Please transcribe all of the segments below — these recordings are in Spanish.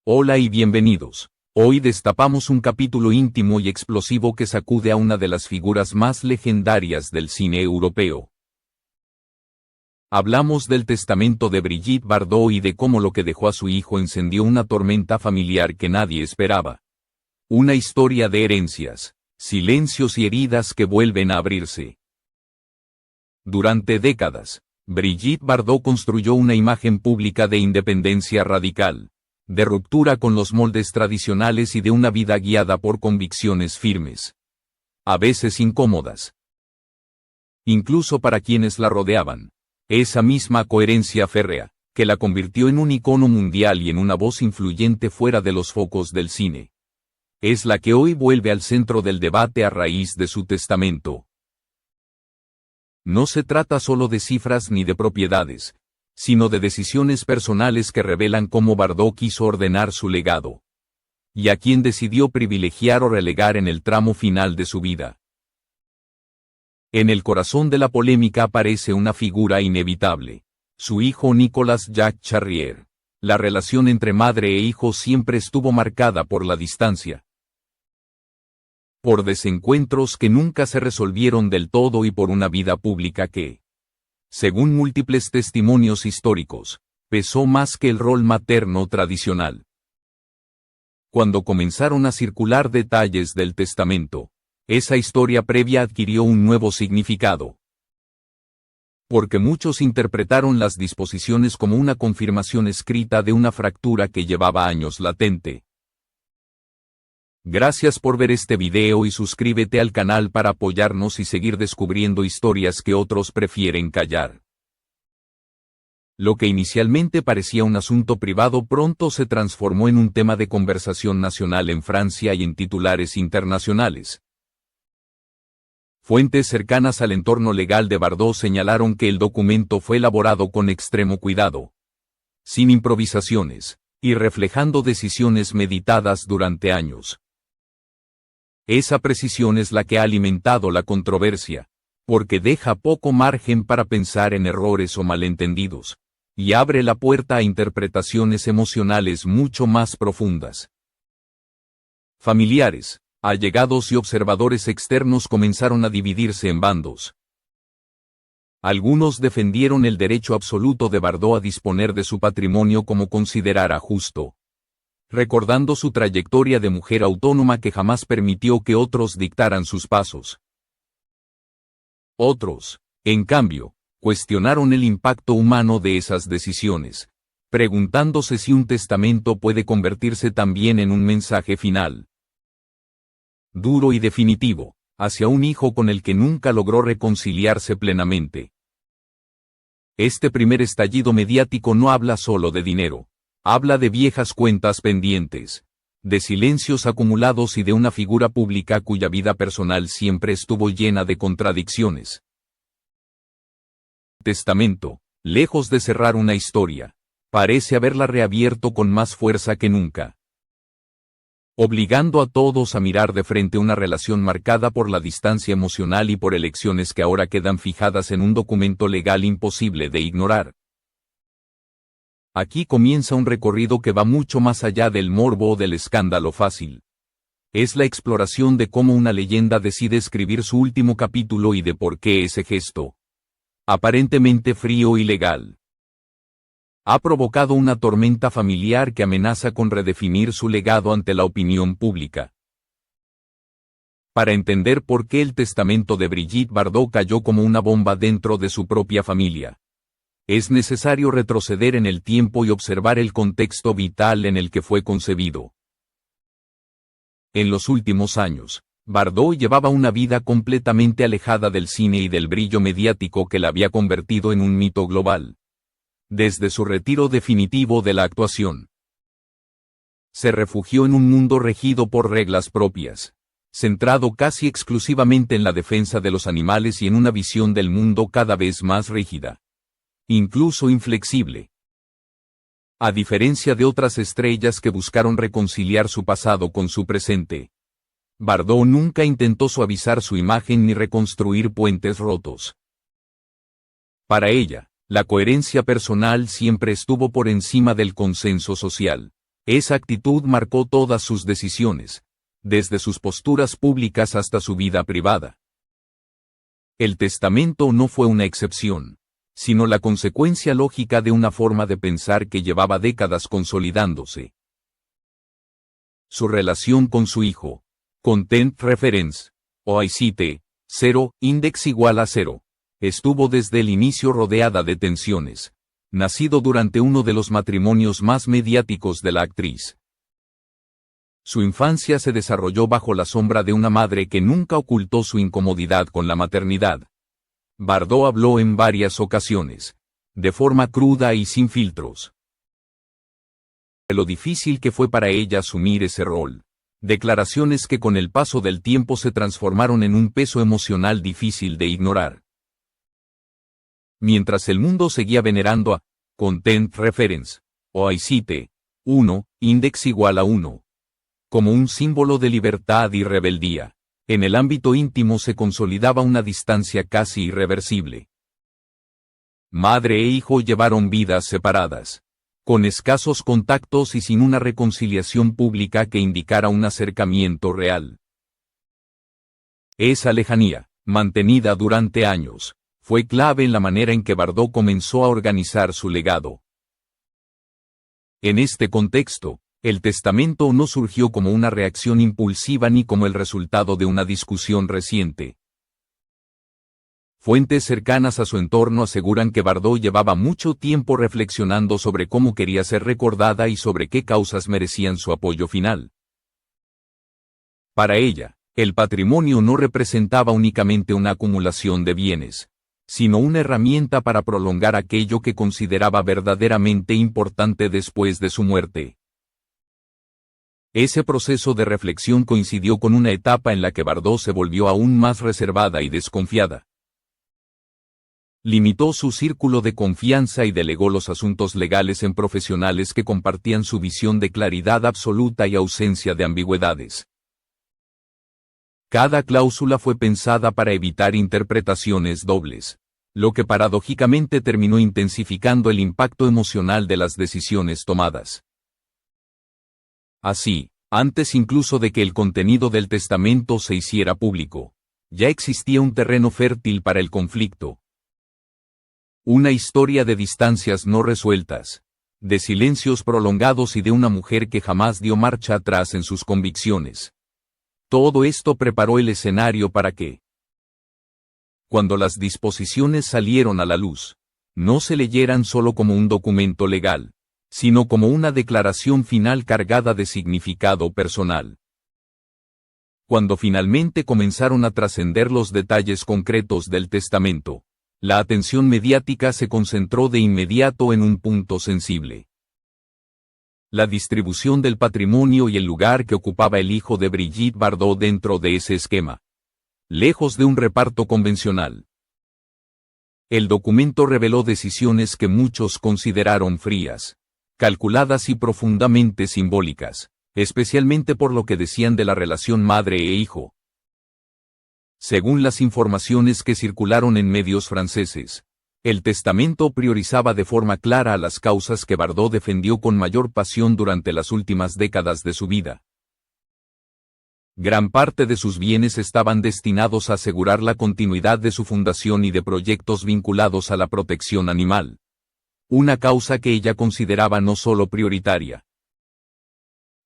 Hola y bienvenidos. Hoy destapamos un capítulo íntimo y explosivo que sacude a una de las figuras más legendarias del cine europeo. Hablamos del testamento de Brigitte Bardot y de cómo lo que dejó a su hijo encendió una tormenta familiar que nadie esperaba. Una historia de herencias, silencios y heridas que vuelven a abrirse. Durante décadas, Brigitte Bardot construyó una imagen pública de independencia radical, de ruptura con los moldes tradicionales y de una vida guiada por convicciones firmes. A veces incómodas. Incluso para quienes la rodeaban. Esa misma coherencia férrea, que la convirtió en un icono mundial y en una voz influyente fuera de los focos del cine. Es la que hoy vuelve al centro del debate a raíz de su testamento. No se trata solo de cifras ni de propiedades, sino de decisiones personales que revelan cómo Bardot quiso ordenar su legado. Y a quién decidió privilegiar o relegar en el tramo final de su vida. En el corazón de la polémica aparece una figura inevitable. Su hijo Nicolas Jacques Charrier. La relación entre madre e hijo siempre estuvo marcada por la distancia. Por desencuentros que nunca se resolvieron del todo y por una vida pública que, según múltiples testimonios históricos, pesó más que el rol materno tradicional. Cuando comenzaron a circular detalles del testamento, esa historia previa adquirió un nuevo significado. Porque muchos interpretaron las disposiciones como una confirmación escrita de una fractura que llevaba años latente. Gracias por ver este video y suscríbete al canal para apoyarnos y seguir descubriendo historias que otros prefieren callar. Lo que inicialmente parecía un asunto privado pronto se transformó en un tema de conversación nacional en Francia y en titulares internacionales. Fuentes cercanas al entorno legal de Bardot señalaron que el documento fue elaborado con extremo cuidado, sin improvisaciones, y reflejando decisiones meditadas durante años. Esa precisión es la que ha alimentado la controversia, porque deja poco margen para pensar en errores o malentendidos, y abre la puerta a interpretaciones emocionales mucho más profundas. Familiares, allegados y observadores externos comenzaron a dividirse en bandos. Algunos defendieron el derecho absoluto de Bardot a disponer de su patrimonio como considerara justo, recordando su trayectoria de mujer autónoma que jamás permitió que otros dictaran sus pasos. Otros, en cambio, cuestionaron el impacto humano de esas decisiones, preguntándose si un testamento puede convertirse también en un mensaje final, duro y definitivo, hacia un hijo con el que nunca logró reconciliarse plenamente. Este primer estallido mediático no habla solo de dinero. Habla de viejas cuentas pendientes, de silencios acumulados y de una figura pública cuya vida personal siempre estuvo llena de contradicciones. El testamento, lejos de cerrar una historia, parece haberla reabierto con más fuerza que nunca, obligando a todos a mirar de frente una relación marcada por la distancia emocional y por elecciones que ahora quedan fijadas en un documento legal imposible de ignorar. Aquí comienza un recorrido que va mucho más allá del morbo o del escándalo fácil. Es la exploración de cómo una leyenda decide escribir su último capítulo y de por qué ese gesto, aparentemente frío y legal, ha provocado una tormenta familiar que amenaza con redefinir su legado ante la opinión pública. Para entender por qué el testamento de Brigitte Bardot cayó como una bomba dentro de su propia familia, es necesario retroceder en el tiempo y observar el contexto vital en el que fue concebido. En los últimos años, Bardot llevaba una vida completamente alejada del cine y del brillo mediático que la había convertido en un mito global. Desde su retiro definitivo de la actuación, se refugió en un mundo regido por reglas propias, centrado casi exclusivamente en la defensa de los animales y en una visión del mundo cada vez más rígida, incluso inflexible. A diferencia de otras estrellas que buscaron reconciliar su pasado con su presente, Bardot nunca intentó suavizar su imagen ni reconstruir puentes rotos. Para ella, la coherencia personal siempre estuvo por encima del consenso social. Esa actitud marcó todas sus decisiones, desde sus posturas públicas hasta su vida privada. El testamento no fue una excepción, sino la consecuencia lógica de una forma de pensar que llevaba décadas consolidándose. Su relación con su hijo, Content Reference, OICT, 0, index igual a 0, estuvo desde el inicio rodeada de tensiones, nacido durante uno de los matrimonios más mediáticos de la actriz. Su infancia se desarrolló bajo la sombra de una madre que nunca ocultó su incomodidad con la maternidad. Bardot habló en varias ocasiones, de forma cruda y sin filtros, de lo difícil que fue para ella asumir ese rol. Declaraciones que con el paso del tiempo se transformaron en un peso emocional difícil de ignorar. Mientras el mundo seguía venerando a Content Reference, OICT, 1, index igual a 1, como un símbolo de libertad y rebeldía, en el ámbito íntimo se consolidaba una distancia casi irreversible. Madre e hijo llevaron vidas separadas, con escasos contactos y sin una reconciliación pública que indicara un acercamiento real. Esa lejanía, mantenida durante años, fue clave en la manera en que Bardot comenzó a organizar su legado. En este contexto, el testamento no surgió como una reacción impulsiva ni como el resultado de una discusión reciente. Fuentes cercanas a su entorno aseguran que Bardot llevaba mucho tiempo reflexionando sobre cómo quería ser recordada y sobre qué causas merecían su apoyo final. Para ella, el patrimonio no representaba únicamente una acumulación de bienes, sino una herramienta para prolongar aquello que consideraba verdaderamente importante después de su muerte. Ese proceso de reflexión coincidió con una etapa en la que Bardot se volvió aún más reservada y desconfiada. Limitó su círculo de confianza y delegó los asuntos legales en profesionales que compartían su visión de claridad absoluta y ausencia de ambigüedades. Cada cláusula fue pensada para evitar interpretaciones dobles, lo que paradójicamente terminó intensificando el impacto emocional de las decisiones tomadas. Así, antes incluso de que el contenido del testamento se hiciera público, ya existía un terreno fértil para el conflicto. Una historia de distancias no resueltas, de silencios prolongados y de una mujer que jamás dio marcha atrás en sus convicciones. Todo esto preparó el escenario para que, cuando las disposiciones salieron a la luz, no se leyeran solo como un documento legal, sino como una declaración final cargada de significado personal. Cuando finalmente comenzaron a trascender los detalles concretos del testamento, la atención mediática se concentró de inmediato en un punto sensible: la distribución del patrimonio y el lugar que ocupaba el hijo de Brigitte Bardot dentro de ese esquema, lejos de un reparto convencional. El documento reveló decisiones que muchos consideraron frías, calculadas y profundamente simbólicas, especialmente por lo que decían de la relación madre e hijo. Según las informaciones que circularon en medios franceses, el testamento priorizaba de forma clara a las causas que Bardot defendió con mayor pasión durante las últimas décadas de su vida. Gran parte de sus bienes estaban destinados a asegurar la continuidad de su fundación y de proyectos vinculados a la protección animal, una causa que ella consideraba no solo prioritaria,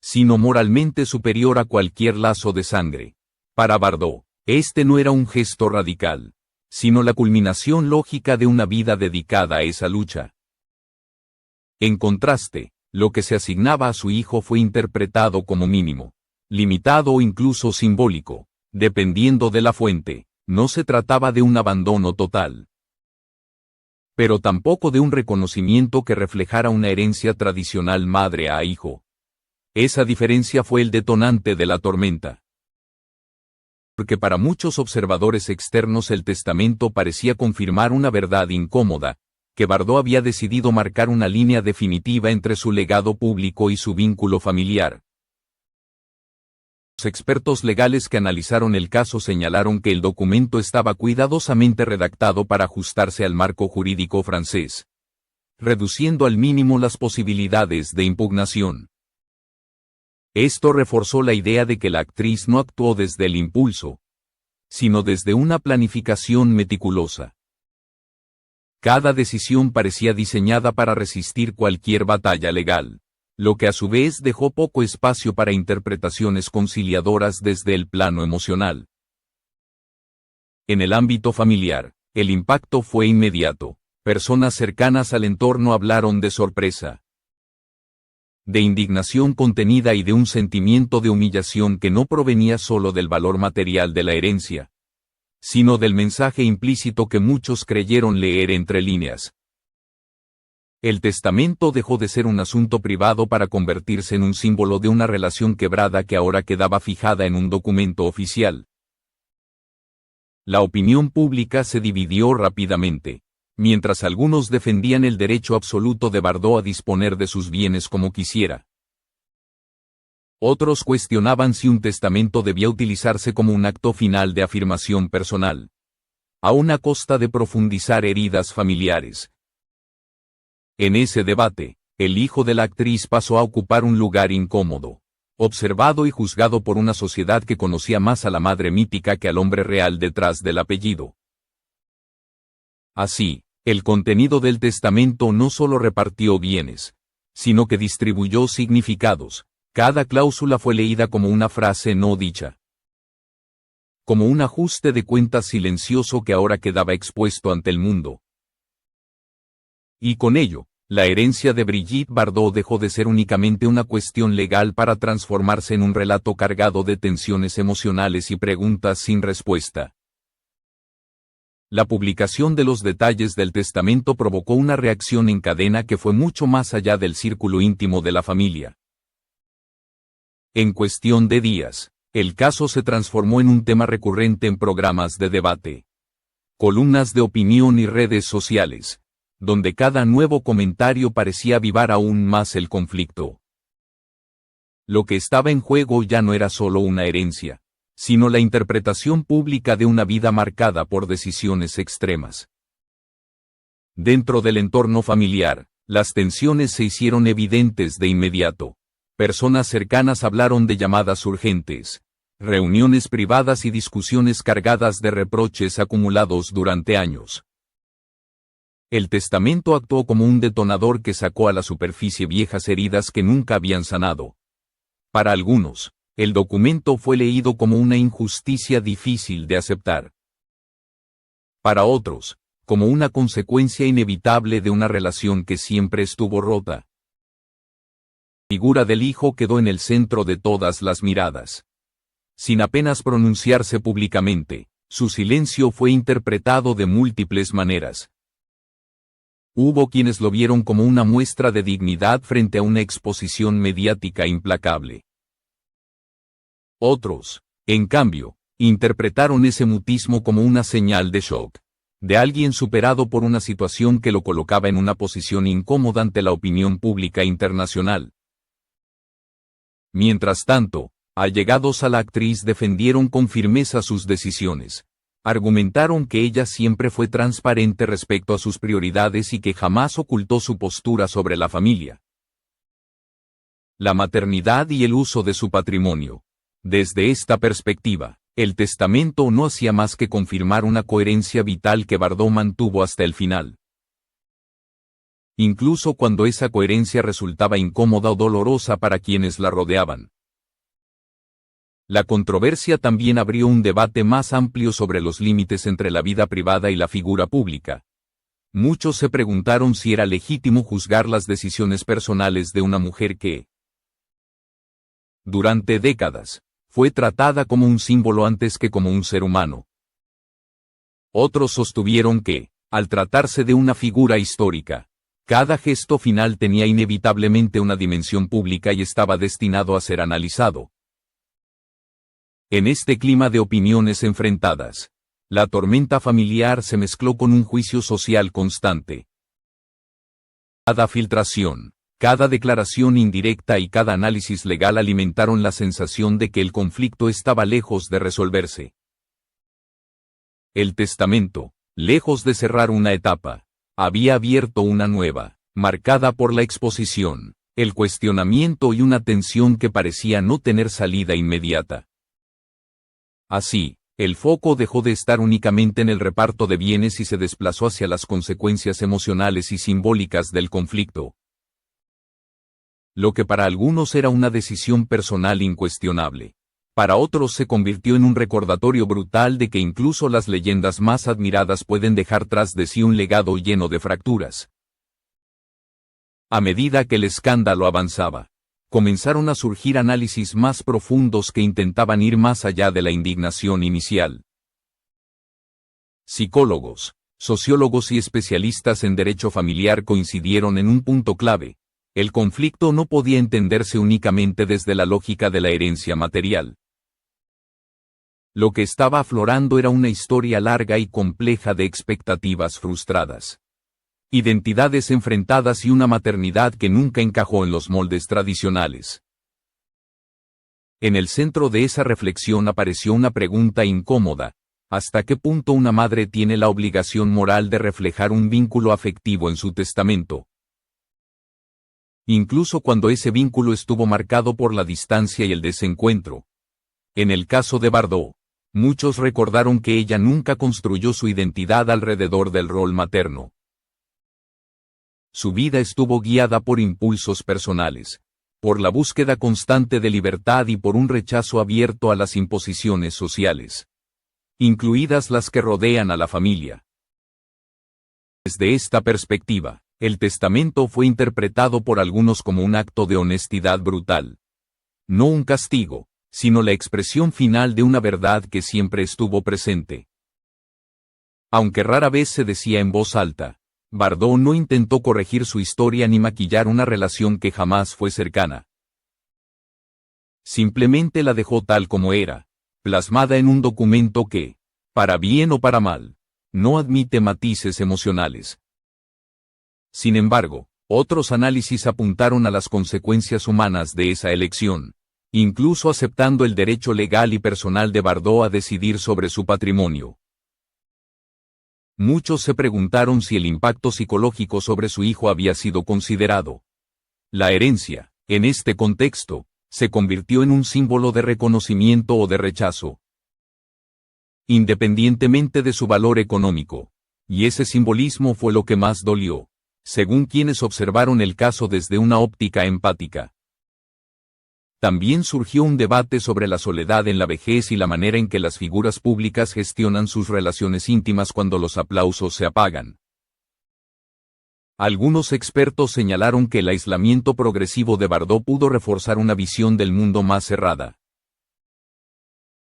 sino moralmente superior a cualquier lazo de sangre. Para Bardot, este no era un gesto radical, sino la culminación lógica de una vida dedicada a esa lucha. En contraste, lo que se asignaba a su hijo fue interpretado como mínimo, limitado o incluso simbólico, dependiendo de la fuente. No se trataba de un abandono total, pero tampoco de un reconocimiento que reflejara una herencia tradicional madre a hijo. Esa diferencia fue el detonante de la tormenta. Porque para muchos observadores externos el testamento parecía confirmar una verdad incómoda, que Bardot había decidido marcar una línea definitiva entre su legado público y su vínculo familiar. Los expertos legales que analizaron el caso señalaron que el documento estaba cuidadosamente redactado para ajustarse al marco jurídico francés, reduciendo al mínimo las posibilidades de impugnación. Esto reforzó la idea de que la actriz no actuó desde el impulso, sino desde una planificación meticulosa. Cada decisión parecía diseñada para resistir cualquier batalla legal, lo que a su vez dejó poco espacio para interpretaciones conciliadoras desde el plano emocional. En el ámbito familiar, el impacto fue inmediato. Personas cercanas al entorno hablaron de sorpresa, de indignación contenida y de un sentimiento de humillación que no provenía solo del valor material de la herencia, sino del mensaje implícito que muchos creyeron leer entre líneas. El testamento dejó de ser un asunto privado para convertirse en un símbolo de una relación quebrada que ahora quedaba fijada en un documento oficial. La opinión pública se dividió rápidamente. Mientras algunos defendían el derecho absoluto de Bardot a disponer de sus bienes como quisiera, otros cuestionaban si un testamento debía utilizarse como un acto final de afirmación personal, a una costa de profundizar heridas familiares. En ese debate, el hijo de la actriz pasó a ocupar un lugar incómodo, observado y juzgado por una sociedad que conocía más a la madre mítica que al hombre real detrás del apellido. Así, el contenido del testamento no solo repartió bienes, sino que distribuyó significados. Cada cláusula fue leída como una frase no dicha, como un ajuste de cuentas silencioso que ahora quedaba expuesto ante el mundo. Y con ello, la herencia de Brigitte Bardot dejó de ser únicamente una cuestión legal para transformarse en un relato cargado de tensiones emocionales y preguntas sin respuesta. La publicación de los detalles del testamento provocó una reacción en cadena que fue mucho más allá del círculo íntimo de la familia. En cuestión de días, el caso se transformó en un tema recurrente en programas de debate, columnas de opinión y redes sociales, donde cada nuevo comentario parecía avivar aún más el conflicto. Lo que estaba en juego ya no era solo una herencia, sino la interpretación pública de una vida marcada por decisiones extremas. Dentro del entorno familiar, las tensiones se hicieron evidentes de inmediato. Personas cercanas hablaron de llamadas urgentes, reuniones privadas y discusiones cargadas de reproches acumulados durante años. El testamento actuó como un detonador que sacó a la superficie viejas heridas que nunca habían sanado. Para algunos, el documento fue leído como una injusticia difícil de aceptar. Para otros, como una consecuencia inevitable de una relación que siempre estuvo rota. La figura del hijo quedó en el centro de todas las miradas. Sin apenas pronunciarse públicamente, su silencio fue interpretado de múltiples maneras. Hubo quienes lo vieron como una muestra de dignidad frente a una exposición mediática implacable. Otros, en cambio, interpretaron ese mutismo como una señal de shock, de alguien superado por una situación que lo colocaba en una posición incómoda ante la opinión pública internacional. Mientras tanto, allegados a la actriz defendieron con firmeza sus decisiones. Argumentaron que ella siempre fue transparente respecto a sus prioridades y que jamás ocultó su postura sobre la familia, la maternidad y el uso de su patrimonio. Desde esta perspectiva, el testamento no hacía más que confirmar una coherencia vital que Bardot mantuvo hasta el final. Incluso cuando esa coherencia resultaba incómoda o dolorosa para quienes la rodeaban. La controversia también abrió un debate más amplio sobre los límites entre la vida privada y la figura pública. Muchos se preguntaron si era legítimo juzgar las decisiones personales de una mujer que, durante décadas, fue tratada como un símbolo antes que como un ser humano. Otros sostuvieron que, al tratarse de una figura histórica, cada gesto final tenía inevitablemente una dimensión pública y estaba destinado a ser analizado. En este clima de opiniones enfrentadas, la tormenta familiar se mezcló con un juicio social constante. Cada filtración, cada declaración indirecta y cada análisis legal alimentaron la sensación de que el conflicto estaba lejos de resolverse. El testamento, lejos de cerrar una etapa, había abierto una nueva, marcada por la exposición, el cuestionamiento y una tensión que parecía no tener salida inmediata. Así, el foco dejó de estar únicamente en el reparto de bienes y se desplazó hacia las consecuencias emocionales y simbólicas del conflicto. Lo que para algunos era una decisión personal incuestionable, para otros se convirtió en un recordatorio brutal de que incluso las leyendas más admiradas pueden dejar tras de sí un legado lleno de fracturas. A medida que el escándalo avanzaba, comenzaron a surgir análisis más profundos que intentaban ir más allá de la indignación inicial. Psicólogos, sociólogos y especialistas en derecho familiar coincidieron en un punto clave: el conflicto no podía entenderse únicamente desde la lógica de la herencia material. Lo que estaba aflorando era una historia larga y compleja de expectativas frustradas, identidades enfrentadas y una maternidad que nunca encajó en los moldes tradicionales. En el centro de esa reflexión apareció una pregunta incómoda: ¿hasta qué punto una madre tiene la obligación moral de reflejar un vínculo afectivo en su testamento? Incluso cuando ese vínculo estuvo marcado por la distancia y el desencuentro. En el caso de Bardot, muchos recordaron que ella nunca construyó su identidad alrededor del rol materno. Su vida estuvo guiada por impulsos personales, por la búsqueda constante de libertad y por un rechazo abierto a las imposiciones sociales, incluidas las que rodean a la familia. Desde esta perspectiva, el testamento fue interpretado por algunos como un acto de honestidad brutal. No un castigo, sino la expresión final de una verdad que siempre estuvo presente. Aunque rara vez se decía en voz alta, Bardot no intentó corregir su historia ni maquillar una relación que jamás fue cercana. Simplemente la dejó tal como era, plasmada en un documento que, para bien o para mal, no admite matices emocionales. Sin embargo, otros análisis apuntaron a las consecuencias humanas de esa elección, incluso aceptando el derecho legal y personal de Bardot a decidir sobre su patrimonio. Muchos se preguntaron si el impacto psicológico sobre su hijo había sido considerado. La herencia, en este contexto, se convirtió en un símbolo de reconocimiento o de rechazo, independientemente de su valor económico, y ese simbolismo fue lo que más dolió, según quienes observaron el caso desde una óptica empática. También surgió un debate sobre la soledad en la vejez y la manera en que las figuras públicas gestionan sus relaciones íntimas cuando los aplausos se apagan. Algunos expertos señalaron que el aislamiento progresivo de Bardot pudo reforzar una visión del mundo más cerrada,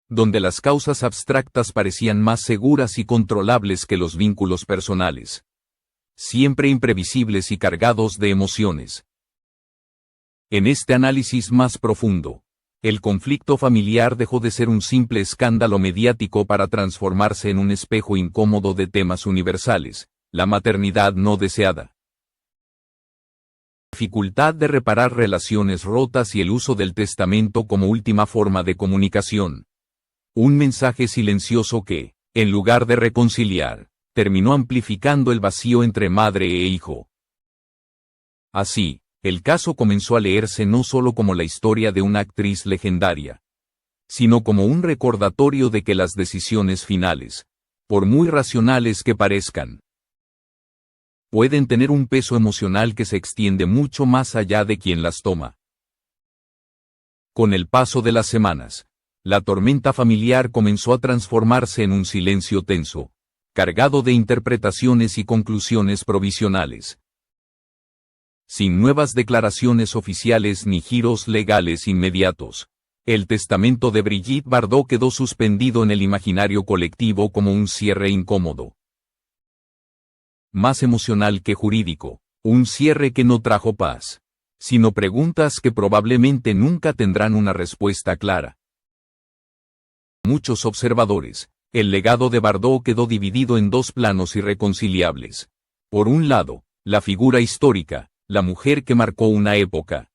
donde las causas abstractas parecían más seguras y controlables que los vínculos personales, siempre imprevisibles y cargados de emociones. En este análisis más profundo, el conflicto familiar dejó de ser un simple escándalo mediático para transformarse en un espejo incómodo de temas universales: la maternidad no deseada, la dificultad de reparar relaciones rotas y el uso del testamento como última forma de comunicación. Un mensaje silencioso que, en lugar de reconciliar, terminó amplificando el vacío entre madre e hijo. Así, el caso comenzó a leerse no solo como la historia de una actriz legendaria, sino como un recordatorio de que las decisiones finales, por muy racionales que parezcan, pueden tener un peso emocional que se extiende mucho más allá de quien las toma. Con el paso de las semanas, la tormenta familiar comenzó a transformarse en un silencio tenso, cargado de interpretaciones y conclusiones provisionales. Sin nuevas declaraciones oficiales ni giros legales inmediatos, el testamento de Brigitte Bardot quedó suspendido en el imaginario colectivo como un cierre incómodo, más emocional que jurídico, un cierre que no trajo paz, sino preguntas que probablemente nunca tendrán una respuesta clara. Muchos observadores, el legado de Bardot quedó dividido en dos planos irreconciliables. Por un lado, la figura histórica, la mujer que marcó una época,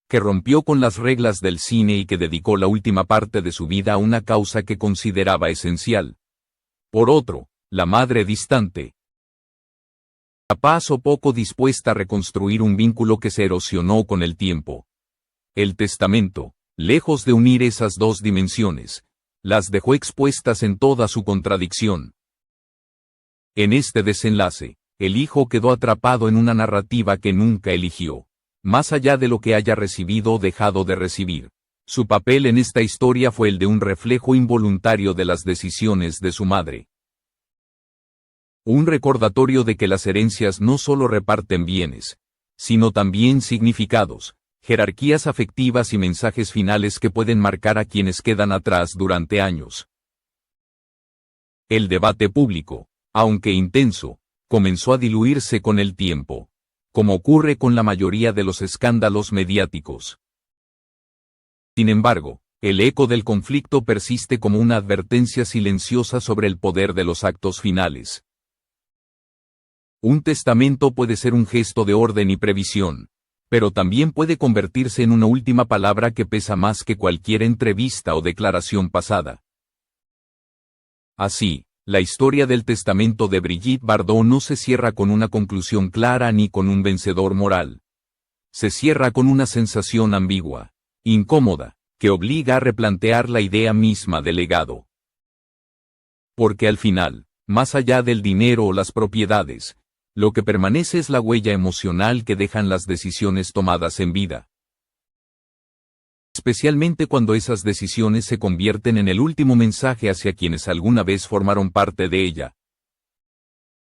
que rompió con las reglas del cine y que dedicó la última parte de su vida a una causa que consideraba esencial. Por otro, la madre distante, capaz o poco dispuesta a reconstruir un vínculo que se erosionó con el tiempo. El testamento, lejos de unir esas dos dimensiones, las dejó expuestas en toda su contradicción. En este desenlace, el hijo quedó atrapado en una narrativa que nunca eligió. Más allá de lo que haya recibido o dejado de recibir, su papel en esta historia fue el de un reflejo involuntario de las decisiones de su madre. Un recordatorio de que las herencias no solo reparten bienes, sino también significados, jerarquías afectivas y mensajes finales que pueden marcar a quienes quedan atrás durante años. El debate público, aunque intenso, comenzó a diluirse con el tiempo, como ocurre con la mayoría de los escándalos mediáticos. Sin embargo, el eco del conflicto persiste como una advertencia silenciosa sobre el poder de los actos finales. Un testamento puede ser un gesto de orden y previsión, pero también puede convertirse en una última palabra que pesa más que cualquier entrevista o declaración pasada. Así, la historia del testamento de Brigitte Bardot no se cierra con una conclusión clara ni con un vencedor moral. Se cierra con una sensación ambigua, incómoda, que obliga a replantear la idea misma del legado. Porque al final, más allá del dinero o las propiedades, lo que permanece es la huella emocional que dejan las decisiones tomadas en vida. Especialmente cuando esas decisiones se convierten en el último mensaje hacia quienes alguna vez formaron parte de ella.